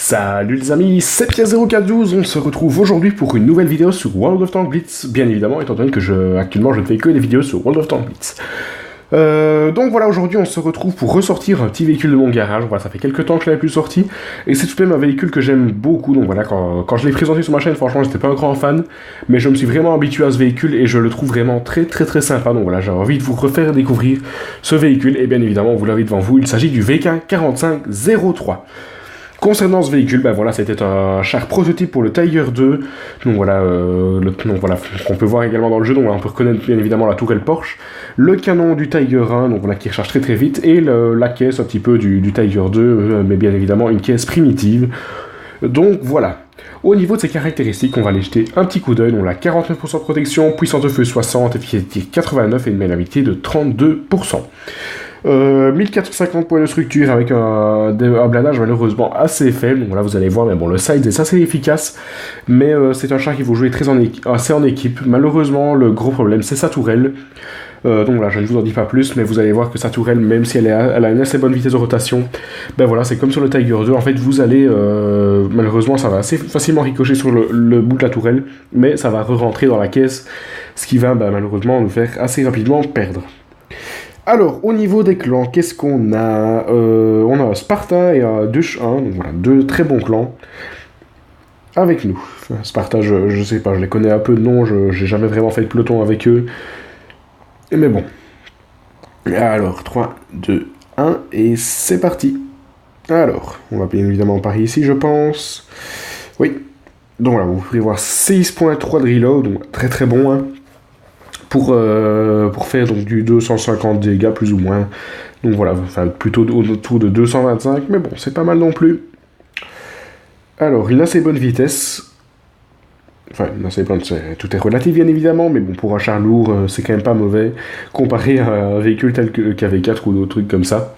Salut les amis, c'est Pierre0412, on se retrouve aujourd'hui pour une nouvelle vidéo sur World of Tanks Blitz, bien évidemment, étant donné que actuellement je ne fais que des vidéos sur World of Tanks Blitz. Donc voilà, aujourd'hui on se retrouve pour ressortir un petit véhicule de mon garage. Voilà, ça fait quelques temps que je l'avais plus sorti, et c'est tout de même un véhicule que j'aime beaucoup. Donc voilà, quand je l'ai présenté sur ma chaîne, franchement j'étais pas un grand fan, mais je me suis vraiment habitué à ce véhicule et je le trouve vraiment très sympa. Donc voilà, j'ai envie de vous refaire découvrir ce véhicule, et bien évidemment vous l'avez devant vous, il s'agit du VK 4503. Concernant ce véhicule, ben voilà, c'était un char prototype pour le Tiger 2, donc voilà, qu'on peut voir également dans le jeu, donc voilà, on peut reconnaître bien évidemment la tourelle Porsche, le canon du Tiger 1, donc voilà, qui recharge très vite, et la caisse un petit peu du Tiger 2, mais bien évidemment une caisse primitive. Donc voilà. Au niveau de ses caractéristiques, on va aller jeter un petit coup d'œil. On a 49% de protection, puissance de feu 60, efficacité 89 et une maniabilité de 32%. 1450 points de structure avec un blindage malheureusement assez faible. Donc là vous allez voir, mais bon, le size est assez efficace, mais c'est un char qu'il faut jouer assez en équipe. Malheureusement, le gros problème c'est sa tourelle. Donc voilà, je ne vous en dis pas plus, mais vous allez voir que sa tourelle, même si elle a une assez bonne vitesse de rotation, ben voilà, c'est comme sur le Tiger 2, en fait vous allez, malheureusement ça va assez facilement ricocher sur le bout de la tourelle, mais ça va re-rentrer dans la caisse, ce qui va malheureusement nous faire assez rapidement perdre. Alors, au niveau des clans, qu'est-ce qu'on a on a un Sparta et un Dush 1, donc voilà, deux très bons clans avec nous. Enfin, Sparta, je sais pas, je les connais un peu de nom, j'ai jamais vraiment fait de peloton avec eux. Mais bon. Alors, 3, 2, 1, et c'est parti. Alors, on va bien évidemment parier ici, je pense. Oui. Donc voilà, vous pouvez voir 6.3 de reload, donc très bon, hein. Pour faire donc du 250 dégâts plus ou moins. Donc voilà, enfin plutôt autour de 225, mais bon, c'est pas mal non plus. Alors, il a ses bonnes vitesses. Enfin, tout est relatif bien évidemment, mais bon, pour un char lourd, c'est quand même pas mauvais, comparé à un véhicule tel que le KV4 ou d'autres trucs comme ça.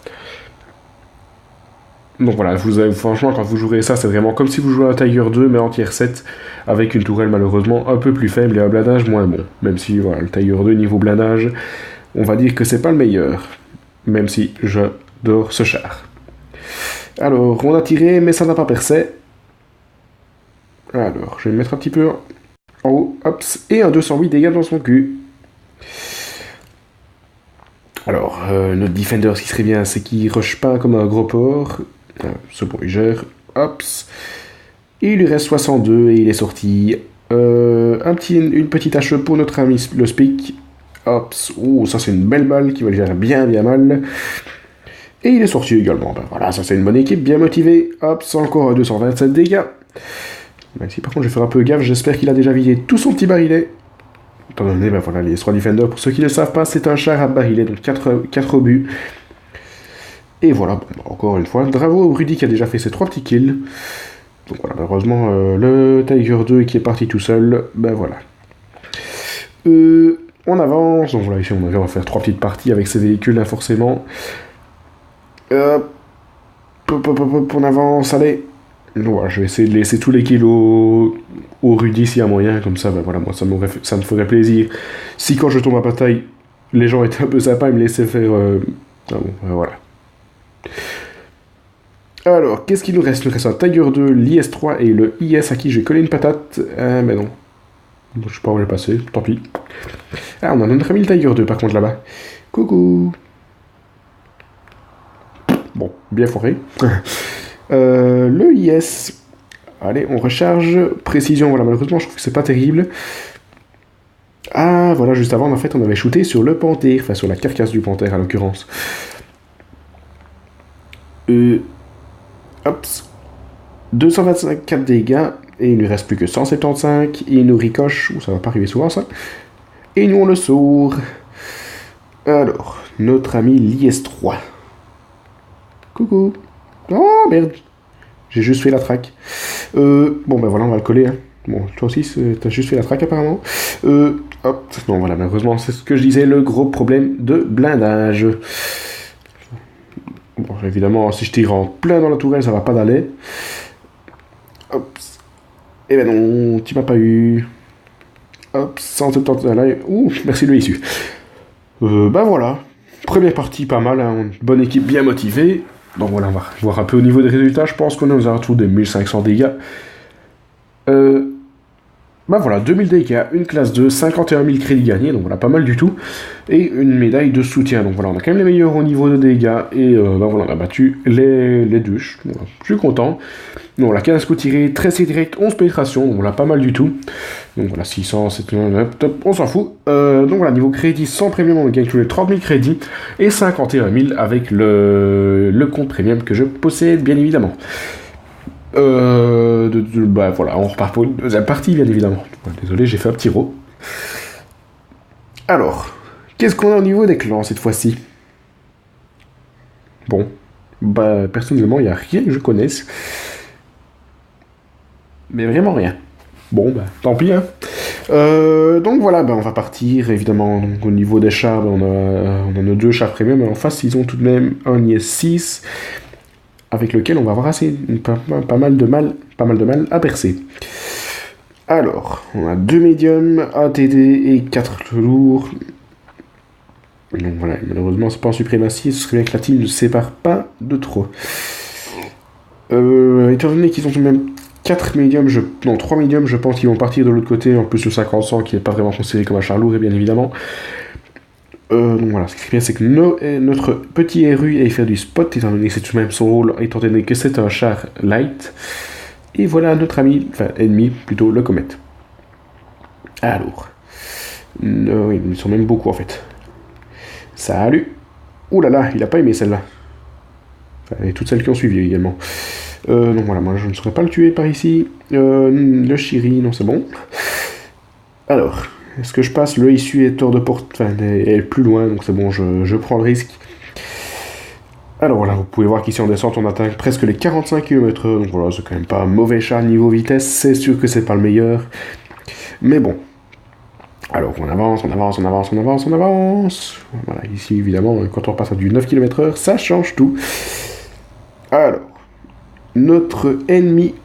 Donc voilà, franchement, quand vous jouerez ça, c'est vraiment comme si vous jouez un Tiger 2, mais en tier 7, avec une tourelle malheureusement un peu plus faible et un blindage moins bon. Même si, voilà, le Tiger 2, niveau blindage, on va dire que c'est pas le meilleur. Même si j'adore ce char. Alors, on a tiré, mais ça n'a pas percé. Alors, je vais me mettre un petit peu en haut, hop, et un 208 dégâts dans son cul. Alors, notre Defender, ce qui serait bien, c'est qu'il rush pas comme un gros porc. Ce bon, il gère. Hop. Et il lui reste 62 et il est sorti. Une petite hache pour notre ami le Spic. Hop. Oh, ça c'est une belle balle qui va lui faire bien mal. Et il est sorti également. Ben voilà, ça c'est une bonne équipe, bien motivée. Hop, c'est encore 227 dégâts. Même si par contre je vais faire un peu gaffe, j'espère qu'il a déjà vidé tout son petit barillet. Étant donné, ben voilà, les S3 Defender, pour ceux qui ne le savent pas, c'est un char à barillet, donc 4 obus. Et voilà, bon, encore une fois, bravo au Rudy qui a déjà fait ses 3 petits kills. Donc voilà, malheureusement, le Tiger 2 qui est parti tout seul, ben voilà. On avance, donc voilà, ici on va faire 3 petites parties avec ces véhicules, hein, forcément. On avance, allez. Voilà, je vais essayer de laisser tous les kills au Rudy s'il y a moyen, comme ça, ben voilà, moi ça me ferait plaisir. Si quand je tombe à bataille, les gens étaient un peu sympas, ils me laissaient faire... Ah bon, voilà. Alors, qu'est-ce qu'il nous reste? Il nous reste un Tiger 2, l'IS3 et le IS à qui j'ai collé une patate. Mais non. Je sais pas où j'ai passé, tant pis. Ah, on a notre ami le Tiger 2 par contre là-bas. Coucou. Bon, bien foiré. Le IS. Allez, on recharge. Précision, voilà, malheureusement, je trouve que c'est pas terrible. Ah, voilà, juste avant, en fait, on avait shooté sur le panthère, enfin sur la carcasse du panthère, à l'occurrence. Hop. 224 dégâts, et il lui reste plus que 175, et il nous ricoche, ça va pas arriver souvent ça. Et nous on le sort. Alors, notre ami l'IS3. Coucou. Oh merde. J'ai juste fait la track. Bon ben voilà, on va le coller. Hein. Bon, toi aussi, t'as juste fait la track apparemment. Hop. Non voilà, malheureusement, c'est ce que je disais, le gros problème de blindage. Bon, évidemment, si je tire en plein dans la tourelle, ça va pas d'aller. Hop. Eh ben non, tu m'as pas eu. Hop, 170 là. Ouh, merci le issu. Ben voilà. Première partie pas mal, hein. Bonne équipe bien motivée. Donc voilà, on va voir un peu au niveau des résultats. Je pense qu'on est aux alentours des 1500 dégâts. Bah voilà, 2000 dégâts, une classe 2, 51 000 crédits gagnés, donc voilà, pas mal du tout. Et une médaille de soutien, donc voilà, on a quand même les meilleurs au niveau de dégâts. Et bah voilà, on a battu les douches. Voilà, je suis content. Donc voilà, 15 coups tirés, 13 hits directs, 11 pénétrations, donc voilà, pas mal du tout. Donc voilà, 600, c'est top, on s'en fout. Donc voilà, niveau crédit, sans premium, on gagne tous les 30 000 crédits et 51 000 avec le compte premium que je possède, bien évidemment. Bah voilà, on repart pour une deuxième partie, bien évidemment. Désolé, j'ai fait un petit row. Alors, qu'est-ce qu'on a au niveau des clans cette fois-ci? Bon, bah personnellement, il n'y a rien que je connaisse. Mais vraiment rien. Bon, bah tant pis, hein. Donc voilà, bah, on va partir, évidemment, donc, au niveau des chars, bah, on a nos 2 chars premium, mais en face, ils ont tout de même un IS-6, avec lequel on va avoir pas mal de mal à percer. Alors, on a 2 médiums, un TD et 4 lourds. Donc voilà, malheureusement, c'est pas en suprématie, ce serait bien que la team ne se sépare pas de trop. Étant donné qu'ils ont tout de même 4 médiums, 3 médiums, je pense qu'ils vont partir de l'autre côté, en plus le 50-100 qui n'est pas vraiment considéré comme un char lourd, et bien évidemment. Donc voilà, ce qui est bien, c'est que notre petit RU aille faire du spot, étant donné que c'est tout de même son rôle, étant donné que c'est un char light. Et voilà notre ami, enfin ennemi, plutôt, le Comet. Alors. Oui, ils sont même beaucoup en fait. Salut. Ouh là là, il a pas aimé celle-là. Enfin, et toutes celles qui ont suivi également. Donc voilà, moi je ne saurais pas le tuer par ici. Le Shiri, non c'est bon. Alors, est-ce que je passe? Le Issu est hors de porte, enfin est plus loin, donc c'est bon, je prends le risque. Alors voilà, vous pouvez voir qu'ici en descente on atteint presque les 45 km/h, donc voilà, c'est quand même pas un mauvais char niveau vitesse, c'est sûr que c'est pas le meilleur. Mais bon. Alors on avance, on avance, on avance, on avance, on avance. Voilà, ici évidemment, quand on repasse à du 9 km/h, ça change tout. Alors, notre ennemi.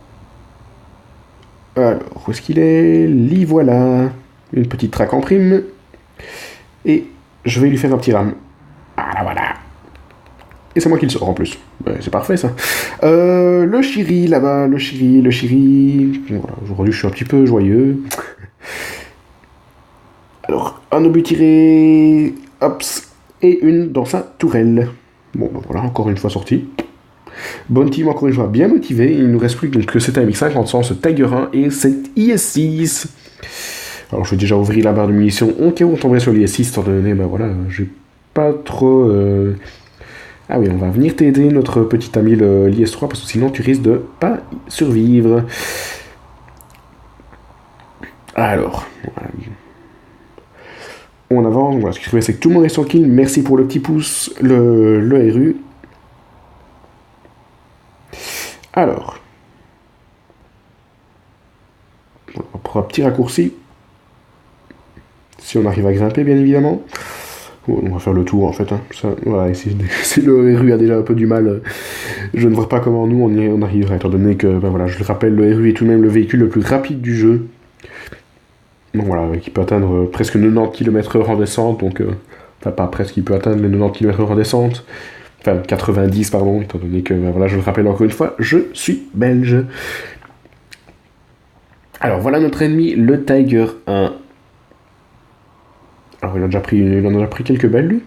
Alors, où est-ce qu'il est? L'y voilà. Une petite traque en prime. Et je vais lui faire un petit ram. Voilà, voilà. Et c'est moi qui le sors en plus. C'est parfait ça. Le Shiri là-bas, le Shiri. Voilà, aujourd'hui je suis un petit peu joyeux. Alors, un obus tiré. Hops. Et une dans sa tourelle. Bon, ben voilà, encore une fois sorti. Bonne team, encore une fois, bien motivé. Il nous reste plus que cet AMX50 ce Tiger 1 et cet IS-6. Alors, je vais déjà ouvrir la barre de munitions. Ok, on tomberait sur l'IS-6, étant donné, ben voilà, j'ai pas trop. Ah oui, on va venir t'aider, notre petit ami l'IS-3, parce que sinon tu risques de pas survivre. Alors, voilà. On avance. Voilà, ce qui se fait, c'est que tout le monde est sur kill. Merci pour le petit pouce, le RU. Alors, on prend un petit raccourci. Si on arrive à grimper, bien évidemment. On va faire le tour, en fait. Hein. Ça, voilà, si le RU a déjà un peu du mal, je ne vois pas comment nous, on arrivera, étant donné que, ben voilà, je le rappelle, le RU est tout de même le véhicule le plus rapide du jeu. Donc voilà, qui peut atteindre presque 90 km/h en descente, donc... enfin, pas presque, il peut atteindre les 90 km/h en descente. Enfin, 90, pardon, étant donné que, ben voilà, je le rappelle encore une fois, je suis belge. Alors, voilà notre ennemi, le Tiger 1. Alors, il en a déjà pris quelques belles, lui.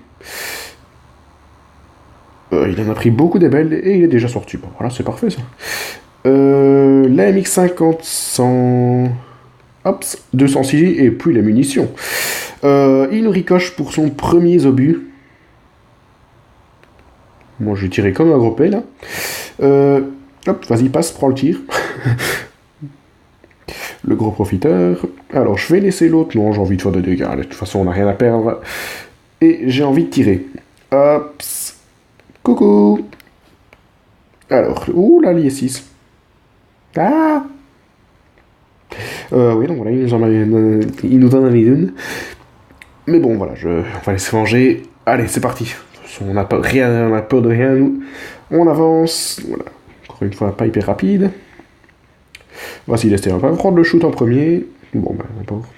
Il en a pris beaucoup des belles, et il est déjà sorti. Bon, voilà, c'est parfait, ça. La MX50, 100... Hops, 206, et puis les munitions. Il nous ricoche pour son premier obus. Moi, je vais tirer comme un gros P, là. Hop, vas-y, passe, prends le tir. Le gros profiteur. Alors, je vais laisser l'autre. Non, j'ai envie de faire des dégâts. De toute façon, on n'a rien à perdre. Et j'ai envie de tirer. Hop. Coucou. Alors, ouh là, l'IS-6. Ah. Oui, donc voilà, il nous en avait une. Mais bon, voilà, on va laisser manger. Allez, c'est parti. On n'a peur de rien, nous. On avance. Voilà. Encore une fois, pas hyper rapide. Voici Lester. On va prendre le shoot en premier. Bon, ben, n'importe.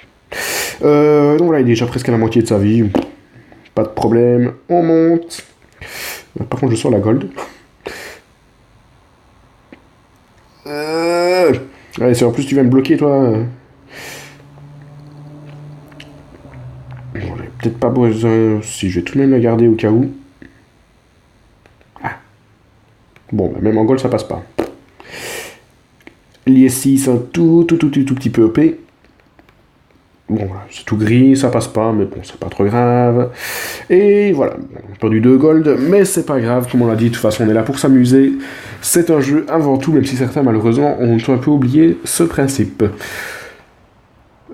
Donc voilà, il est déjà presque à la moitié de sa vie. Pas de problème. On monte. Par contre, je sors la gold. Allez, si en plus tu viens me bloquer, toi. Bon, j'ai peut-être pas besoin. Si, je vais tout de même la garder au cas où. Ah. Bon, bah, même en gold, ça passe pas. L'IS6, c'est un tout petit peu OP. Bon, voilà, c'est tout gris, ça passe pas, mais bon, c'est pas trop grave. Et voilà, on a perdu 2 gold, mais c'est pas grave, comme on l'a dit, de toute façon, on est là pour s'amuser. C'est un jeu avant tout, même si certains, malheureusement, ont un peu oublié ce principe.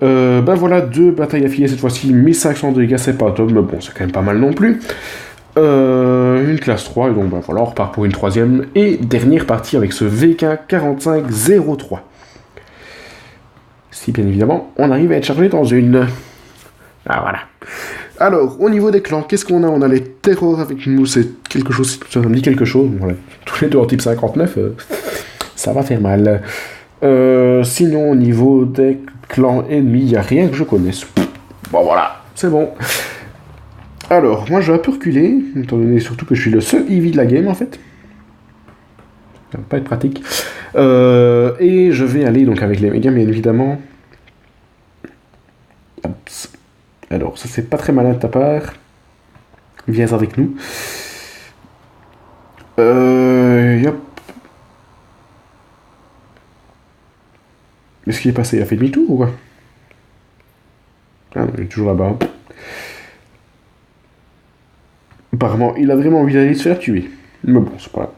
Ben voilà, 2 batailles affiliées cette fois-ci, 1500 de dégâts, c'est pas top, mais bon, c'est quand même pas mal non plus. Une classe 3, et donc ben voilà, on repart pour une 3ème et dernière partie avec ce VK 4503. Si bien évidemment, on arrive à être chargé dans une. Ah voilà. Alors, au niveau des clans, qu'est-ce qu'on a? On a les terrors avec nous, c'est quelque chose, ça me dit quelque chose. Voilà. Tous les deux en type 59, ça va faire mal. Sinon, au niveau des clans ennemis, il n'y a rien que je connaisse. Bon voilà, c'est bon. Alors, moi je vais un peu reculer, étant donné surtout que je suis le seul EV de la game en fait. Ça va pas être pratique. Et je vais aller donc avec les médias, bien évidemment. Oups. Alors, ça c'est pas très malin de ta part. Viens avec nous. Yop. Qu'est-ce qui est passé? Il a fait demi-tour ou quoi? Ah non, il est toujours là-bas. Apparemment, il a vraiment envie d'aller se faire tuer. Mais bon, c'est pas grave.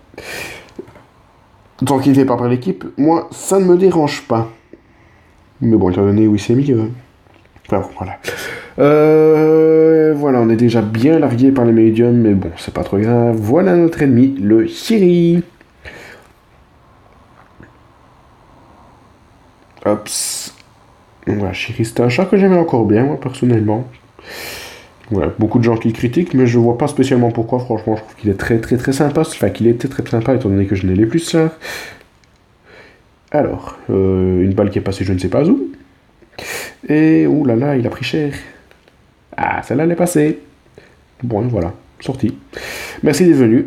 Tant qu'il ne fait pas par l'équipe, moi, ça ne me dérange pas. Mais bon, étant donné où il s'est mis... Enfin, voilà. Voilà, on est déjà bien largué par les médiums, mais bon, c'est pas trop grave. Voilà notre ennemi, le Chiri. Hops. Voilà, Chiri, c'était un chat que j'aimais encore bien, moi, personnellement. Voilà, beaucoup de gens qui le critiquent, mais je vois pas spécialement pourquoi. Franchement, je trouve qu'il est très sympa. Enfin, qu'il était très sympa, étant donné que je n'ai les plus là. Alors, une balle qui est passée je ne sais pas où. Et, ouh là là, il a pris cher. Ah, celle-là, elle est passée. Bon, voilà, sorti. Merci d'être venu.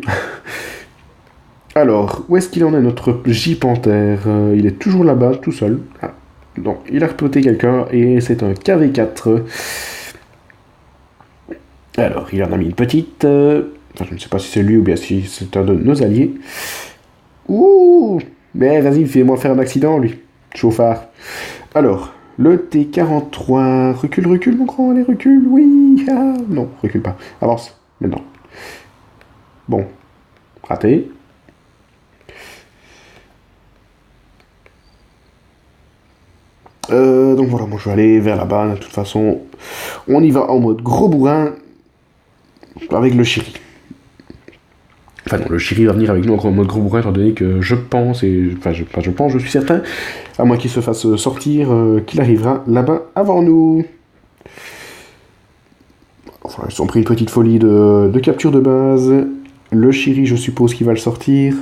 Alors, où est-ce qu'il en est, notre J-Panther? Il est toujours là-bas, tout seul. Ah, donc, il a repoté quelqu'un, et c'est un KV4. Alors, il en a mis une petite. Enfin, je ne sais pas si c'est lui ou bien si c'est un de nos alliés. Ouh! Mais vas-y, fais-moi faire un accident, lui. Chauffard. Alors, le T43. Recule, mon grand, allez, recule, oui. Ah, non, recule pas. Avance, maintenant. Bon. Raté. Donc voilà, moi je vais aller vers là-bas. De toute façon, on y va en mode gros bourrin avec le Chiri. Enfin non, le Chiri va venir avec nous en mode gros bourrin, étant donné que je pense, je suis certain, à moins qu'il se fasse sortir, qu'il arrivera là-bas avant nous. Enfin, ils ont pris une petite folie de capture de base. Le Chiri, je suppose qu'il va le sortir.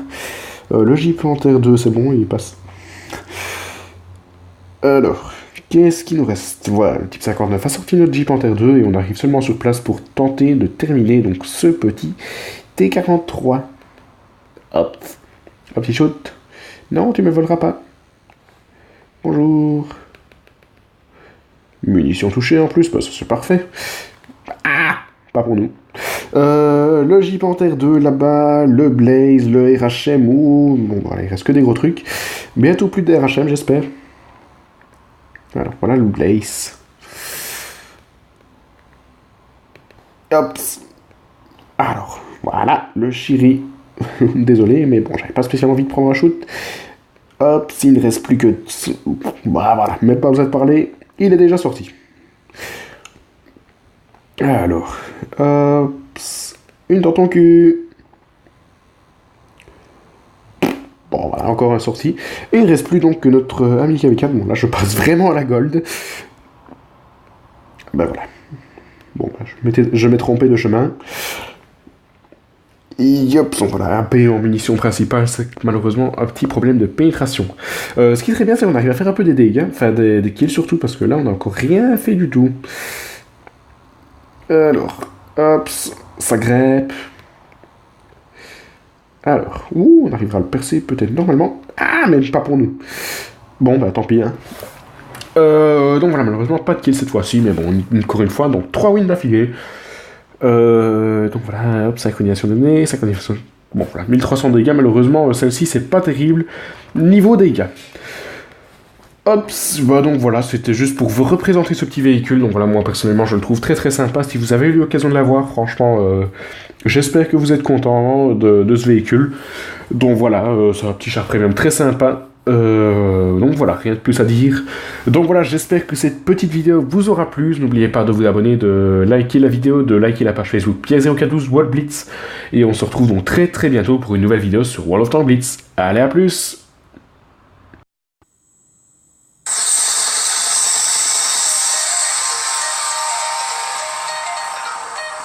Le J-Panther 2, c'est bon, il passe. Alors, qu'est-ce qu'il nous reste? Voilà, le type 59 a sorti notre J-Panther 2 et on arrive seulement sur place pour tenter de terminer donc ce petit T43. Hop. Un petit shoot. Non, tu me voleras pas. Bonjour. Munitions touchées en plus, bah ça c'est parfait. Ah, pas pour nous. Le J-Panther 2 là-bas, le Blaze, le RHM, ou... Bon, voilà, il reste que des gros trucs. Bientôt plus de RHM, j'espère. Alors, voilà le Blaze. Hop. Alors, voilà, le Chiri. Désolé, mais bon, j'avais pas spécialement envie de prendre un shoot. Hop, s'il ne reste plus que... Bah voilà, même pas besoin de parler. Il est déjà sorti. Alors, hop, une dans ton cul. Bon, voilà, encore un sorti. Et il ne reste plus donc que notre ami KV4. Bon, là, je passe vraiment à la gold. Ben voilà. Bon, ben, je m'ai trompé de chemin. Yop, donc voilà, un P en munition principale, c'est malheureusement un petit problème de pénétration. Ce qui est très bien, c'est qu'on arrive à faire un peu des dégâts, enfin des kills surtout, parce que là, on n'a encore rien fait du tout. Alors, hop, ça grèpe. Alors, ouh, on arrivera à le percer peut-être normalement. Ah, mais pas pour nous. Bon, bah tant pis. Hein. Donc voilà, malheureusement, pas de kill cette fois-ci, mais bon, encore une fois, donc 3 wins d'affilée. Donc voilà, hop, synchronisation de données, synchronisation... Bon, voilà, 1300 dégâts, malheureusement, celle-ci, c'est pas terrible. Niveau dégâts. Hop, bah donc voilà, c'était juste pour vous représenter ce petit véhicule. Donc voilà, moi personnellement, je le trouve très très sympa. Si vous avez eu l'occasion de l'avoir, franchement, j'espère que vous êtes content de ce véhicule. Donc voilà, c'est un petit char premium très sympa. Donc voilà, rien de plus à dire. Donc voilà, j'espère que cette petite vidéo vous aura plu. N'oubliez pas de vous abonner, de liker la vidéo, de liker la page Facebook Pierre0412 World Blitz. Et on se retrouve donc très très bientôt pour une nouvelle vidéo sur World of Tanks Blitz. Allez, à plus!